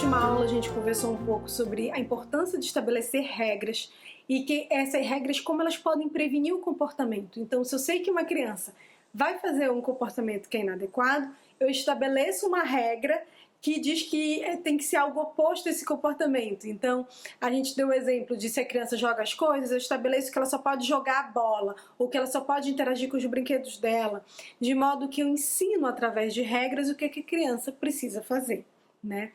última aula a gente conversou um pouco sobre a importância de estabelecer regras e que essas regras, como elas podem prevenir o comportamento. Então, se eu sei que uma criança vai fazer um comportamento que é inadequado, eu estabeleço uma regra que diz que tem que ser algo oposto a esse comportamento. Então, a gente deu o exemplo de se a criança joga as coisas, eu estabeleço que ela só pode jogar a bola, ou que ela só pode interagir com os brinquedos dela, de modo que eu ensino através de regras o que a criança precisa fazer, né?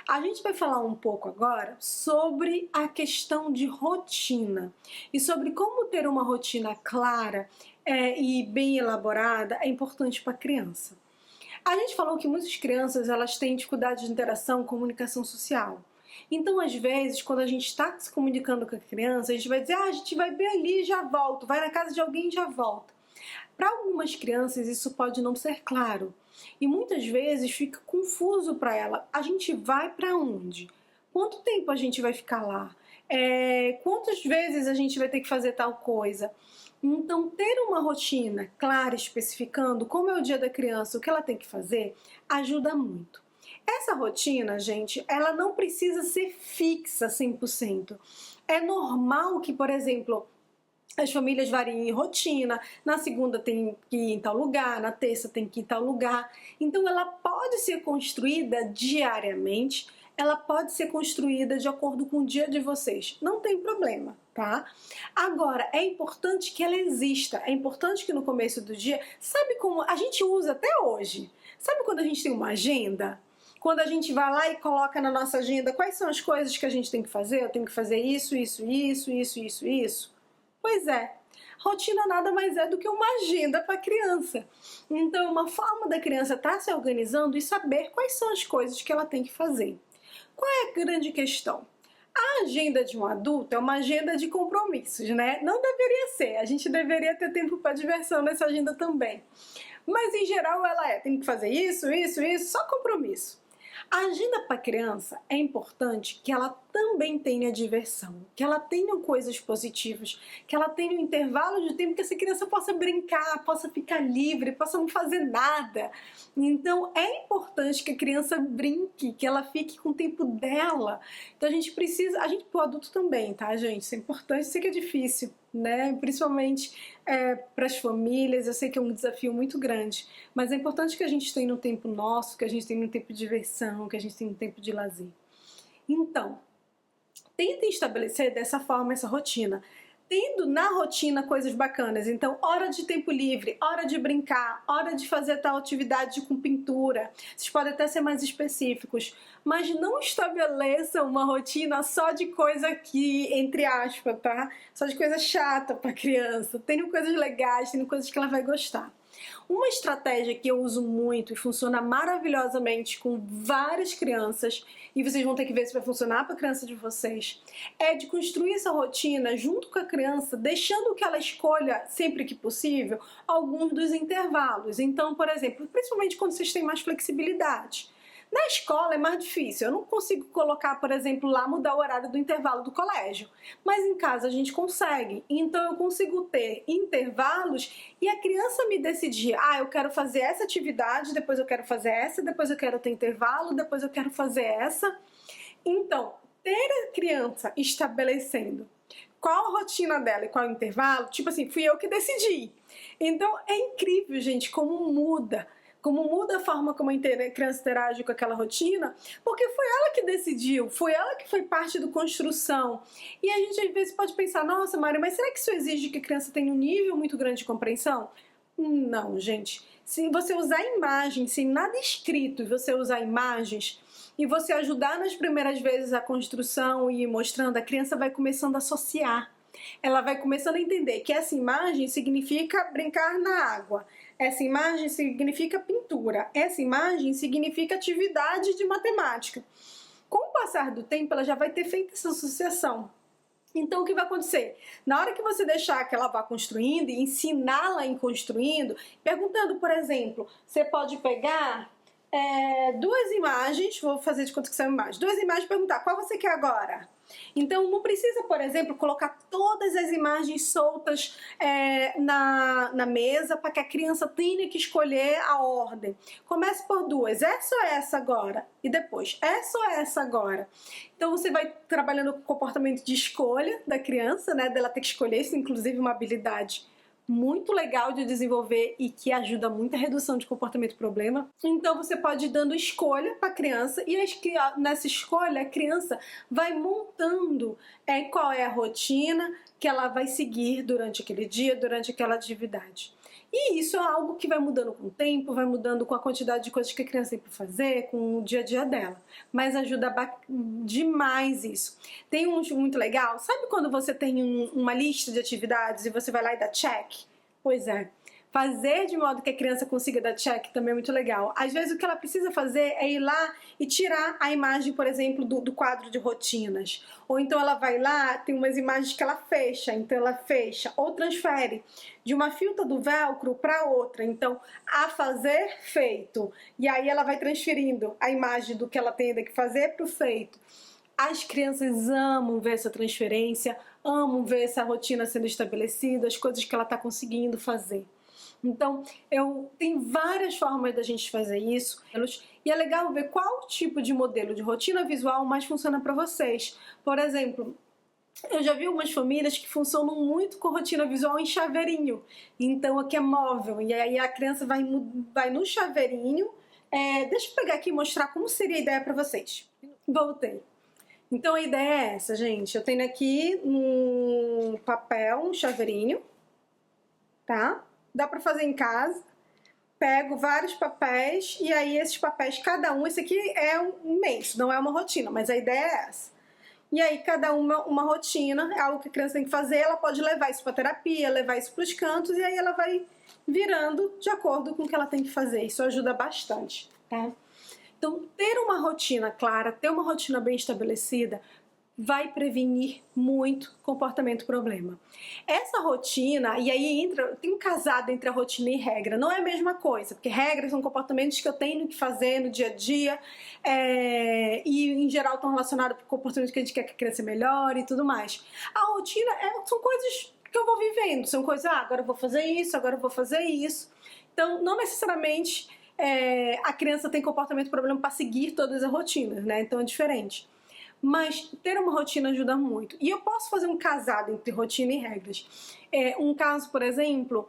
A gente vai falar um pouco agora sobre a questão de rotina e sobre como ter uma rotina clara e bem elaborada é importante para a criança. A gente falou que muitas crianças elas têm dificuldade de interação, comunicação social. Então, às vezes, quando a gente está se comunicando com a criança, a gente vai dizer, a gente vai bem ali e já volto, vai na casa de alguém e já volta. Para algumas crianças isso pode não ser claro e muitas vezes fica confuso para ela. A gente vai para onde? Quanto tempo a gente vai ficar lá? Quantas vezes a gente vai ter que fazer tal coisa? Então, ter uma rotina clara, especificando como é o dia da criança, o que ela tem que fazer, ajuda muito. Essa rotina, gente, ela não precisa ser fixa 100%. É normal que, por exemplo, as famílias variem em rotina, na segunda tem que ir em tal lugar, na terça tem que ir em tal lugar. Então, ela pode ser construída diariamente, ela pode ser construída de acordo com o dia de vocês. Não tem problema, tá? Agora, é importante que ela exista. É importante que no começo do dia, sabe como a gente usa até hoje? Sabe quando a gente tem uma agenda? Quando a gente vai lá e coloca na nossa agenda quais são as coisas que a gente tem que fazer? Eu tenho que fazer isso, isso, isso, isso, isso, isso. Pois é, rotina nada mais é do que uma agenda para a criança. Então, uma forma da criança estar se organizando e saber quais são as coisas que ela tem que fazer. Qual é a grande questão? A agenda de um adulto é uma agenda de compromissos, né? Não deveria ser, a gente deveria ter tempo para diversão nessa agenda também. Mas em geral ela tem que fazer isso, isso, isso, só compromisso. A agenda para criança é importante que ela também tenha diversão, que ela tenha coisas positivas, que ela tenha um intervalo de tempo que essa criança possa brincar, possa ficar livre, possa não fazer nada. Então é importante que a criança brinque, que ela fique com o tempo dela. Então pro adulto também, tá, gente? Isso é importante, isso que é difícil, né? Principalmente para as famílias, eu sei que é um desafio muito grande, mas é importante que a gente tenha um tempo nosso, que a gente tenha um tempo de diversão, que a gente tenha um tempo de lazer. Então, tentem estabelecer dessa forma essa rotina, tendo na rotina coisas bacanas. Então, hora de tempo livre, hora de brincar, hora de fazer tal atividade com pintura. Vocês podem até ser mais específicos, mas não estabeleçam uma rotina só de coisa que, entre aspas, tá? Só de coisa chata para criança. Tenham coisas legais, tenham coisas que ela vai gostar. Uma estratégia que eu uso muito e funciona maravilhosamente com várias crianças, e vocês vão ter que ver se vai funcionar para a criança de vocês, é de construir essa rotina junto com a criança, deixando que ela escolha, sempre que possível, alguns dos intervalos. Então, por exemplo, principalmente quando vocês têm mais flexibilidade. Na escola é mais difícil, eu não consigo colocar, por exemplo, lá mudar o horário do intervalo do colégio, mas em casa a gente consegue, então eu consigo ter intervalos e a criança me decidir, eu quero fazer essa atividade, depois eu quero fazer essa, depois eu quero ter intervalo, depois eu quero fazer essa. Então, ter a criança estabelecendo qual a rotina dela e qual o intervalo, tipo assim, fui eu que decidi. Então é incrível, gente, como muda a forma como a criança interage com aquela rotina, porque foi ela que decidiu, foi ela que foi parte da construção. E a gente às vezes pode pensar, nossa, Mário, mas será que isso exige que a criança tenha um nível muito grande de compreensão? Não, gente. Se você usar imagens, sem nada escrito, e você usar imagens, e você ajudar nas primeiras vezes a construção e ir mostrando, a criança vai começando a associar. Ela vai começando a entender que essa imagem significa brincar na água, essa imagem significa pintura, essa imagem significa atividade de matemática. Com o passar do tempo, ela já vai ter feito essa associação. Então, o que vai acontecer? Na hora que você deixar que ela vá construindo e ensiná-la em construindo, perguntando, por exemplo, você pode pegar duas imagens, vou fazer de conta que são imagens, duas imagens e perguntar qual você quer agora. Então não precisa, por exemplo, colocar todas as imagens soltas na mesa para que a criança tenha que escolher a ordem. Comece por duas, essa ou essa agora? E depois, essa ou essa agora? Então você vai trabalhando com o comportamento de escolha da criança, né? Dela ter que escolher, isso inclusive uma habilidade muito legal de desenvolver e que ajuda muito a redução de comportamento problema. Então você pode ir dando escolha para a criança e nessa escolha a criança vai montando qual é a rotina que ela vai seguir durante aquele dia, durante aquela atividade. E isso é algo que vai mudando com o tempo, vai mudando com a quantidade de coisas que a criança tem para fazer, com o dia a dia dela. Mas ajuda demais isso. Tem um muito legal, sabe quando você tem uma lista de atividades e você vai lá e dá check? Pois é. Fazer de modo que a criança consiga dar check também é muito legal. Às vezes o que ela precisa fazer é ir lá e tirar a imagem, por exemplo, do quadro de rotinas. Ou então ela vai lá, tem umas imagens que ela fecha, então ela fecha. Ou transfere de uma fita do velcro para outra. Então, a fazer, feito. E aí ela vai transferindo a imagem do que ela tem que fazer para o feito. As crianças amam ver essa transferência, amam ver essa rotina sendo estabelecida, as coisas que ela está conseguindo fazer. Então, tem várias formas da gente fazer isso e é legal ver qual tipo de modelo de rotina visual mais funciona para vocês. Por exemplo, eu já vi algumas famílias que funcionam muito com rotina visual em chaveirinho. Então, aqui é móvel e aí a criança vai no chaveirinho. Deixa eu pegar aqui e mostrar como seria a ideia para vocês. Voltei. Então, a ideia é essa, gente. Eu tenho aqui um papel, um chaveirinho, tá? Dá para fazer em casa. Pego vários papéis e aí esses papéis, cada um, esse aqui é um mês, não é uma rotina, mas a ideia é essa. E aí cada uma rotina, é algo que a criança tem que fazer, ela pode levar isso para terapia, levar isso para os cantos e aí ela vai virando de acordo com o que ela tem que fazer. Isso ajuda bastante, tá? Então, ter uma rotina clara, ter uma rotina bem estabelecida, vai prevenir muito comportamento problema. Essa rotina, e aí tem um casado entre a rotina e regra, não é a mesma coisa, porque regras são comportamentos que eu tenho que fazer no dia a dia e em geral estão relacionados com comportamentos que a gente quer que a criança melhore e tudo mais. A rotina são coisas que eu vou vivendo, são coisas, agora eu vou fazer isso, agora eu vou fazer isso. Então, não necessariamente a criança tem comportamento problema para seguir todas as rotinas, né? Então é diferente. Mas ter uma rotina ajuda muito. E eu posso fazer um casado entre rotina e regras. Um caso, por exemplo,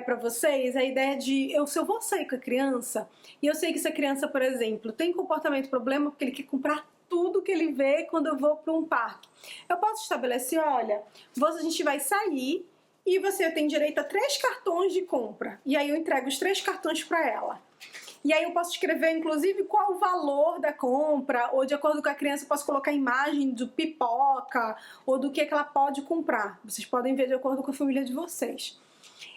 para vocês, a ideia de se eu vou sair com a criança, e eu sei que essa criança, por exemplo, tem comportamento problema porque ele quer comprar tudo que ele vê quando eu vou para um parque. Eu posso estabelecer, olha, a gente vai sair e você tem direito a 3 cartões de compra. E aí eu entrego os 3 cartões para ela. E aí eu posso escrever, inclusive, qual o valor da compra, ou de acordo com a criança eu posso colocar imagem do pipoca, ou do que ela pode comprar. Vocês podem ver de acordo com a família de vocês.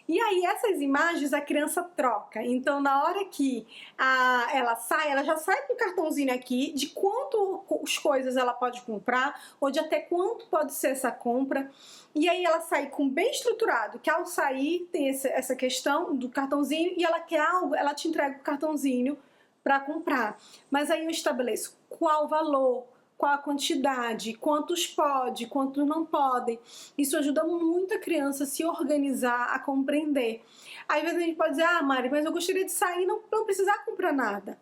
E aí essas imagens a criança troca. Então na hora que ela sai, ela já sai com o cartãozinho aqui de quantas coisas ela pode comprar, ou de até quanto pode ser essa compra. E aí ela sai com bem estruturado, que ao sair tem essa questão do cartãozinho e ela quer algo, ela te entrega o cartãozinho para comprar. Mas aí eu estabeleço qual o valor, qual a quantidade, quantos pode, quantos não podem. Isso ajuda muito a criança a se organizar, a compreender. Às vezes a gente pode dizer, Mari, mas eu gostaria de sair e não precisar comprar nada.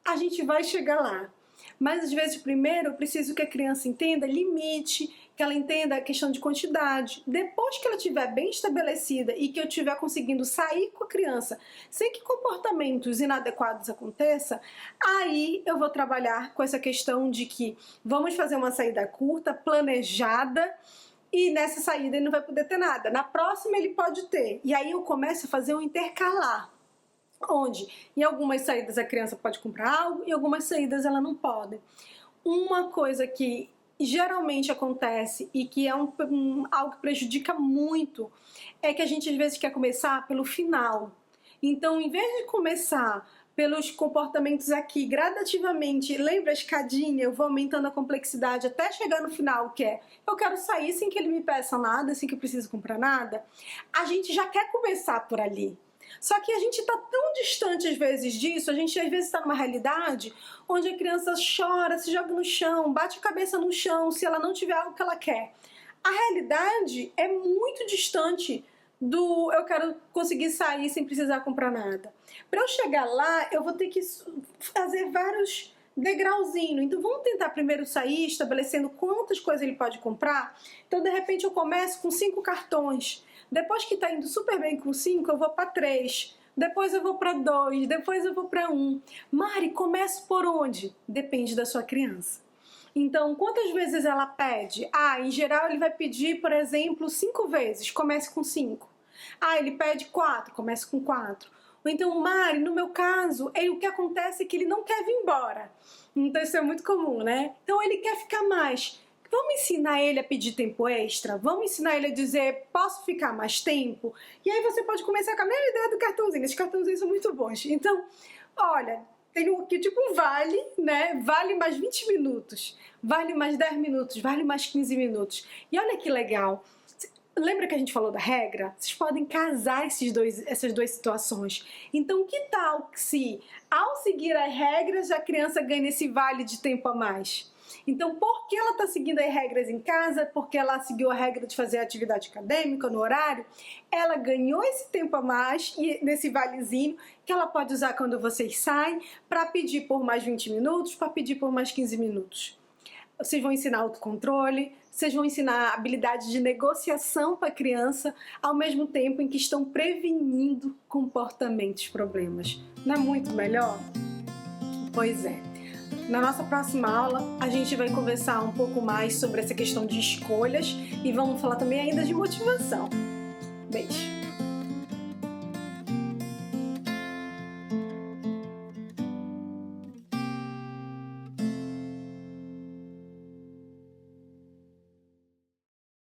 A gente vai chegar lá. Mas às vezes primeiro eu preciso que a criança entenda limite, que ela entenda a questão de quantidade. Depois que ela estiver bem estabelecida e que eu estiver conseguindo sair com a criança sem que comportamentos inadequados aconteçam, aí eu vou trabalhar com essa questão de que vamos fazer uma saída curta, planejada, e nessa saída ele não vai poder ter nada. Na próxima ele pode ter. E aí eu começo a fazer um intercalar. Onde em algumas saídas a criança pode comprar algo e em algumas saídas ela não pode. Uma coisa que geralmente acontece e que é algo que prejudica muito é que a gente às vezes quer começar pelo final. Então, em vez de começar pelos comportamentos aqui gradativamente, lembra a escadinha, eu vou aumentando a complexidade até chegar no final, que é eu quero sair sem que ele me peça nada, sem que eu precise comprar nada. A gente já quer começar por ali. Só que a gente está tão distante às vezes disso, a gente às vezes está numa realidade onde a criança chora, se joga no chão, bate a cabeça no chão se ela não tiver algo que ela quer. A realidade é muito distante do eu quero conseguir sair sem precisar comprar nada. Para eu chegar lá, eu vou ter que fazer vários degrauzinhos. Então vamos tentar primeiro sair estabelecendo quantas coisas ele pode comprar. Então de repente eu começo com 5 cartões. Depois que está indo super bem com 5, eu vou para 3. Depois eu vou para 2, depois eu vou para 1. Mari, começo por onde? Depende da sua criança. Então, quantas vezes ela pede? Em geral ele vai pedir, por exemplo, 5 vezes, comece com 5. Ele pede 4, comece com 4. Ou então, Mari, no meu caso, o que acontece é que ele não quer vir embora. Então isso é muito comum, né? Então ele quer ficar mais. Vamos ensinar ele a pedir tempo extra? Vamos ensinar ele a dizer, posso ficar mais tempo? E aí você pode começar com a mesma ideia do cartãozinho. Esses cartãozinhos são muito bons. Então, olha, tem aqui tipo um vale, né? Vale mais 20 minutos, vale mais 10 minutos, vale mais 15 minutos. E olha que legal. Lembra que a gente falou da regra? Vocês podem casar essas duas situações. Então, que tal se, ao seguir as regras, a criança ganha esse vale de tempo a mais? Então, por que ela está seguindo as regras em casa? Porque ela seguiu a regra de fazer atividade acadêmica no horário? Ela ganhou esse tempo a mais, e nesse valezinho, que ela pode usar quando vocês saem, para pedir por mais 20 minutos, para pedir por mais 15 minutos. Vocês vão ensinar autocontrole, vocês vão ensinar habilidade de negociação para a criança, ao mesmo tempo em que estão prevenindo comportamentos problemas. Não é muito melhor? Pois é. Na nossa próxima aula, a gente vai conversar um pouco mais sobre essa questão de escolhas e vamos falar também ainda de motivação. Beijo!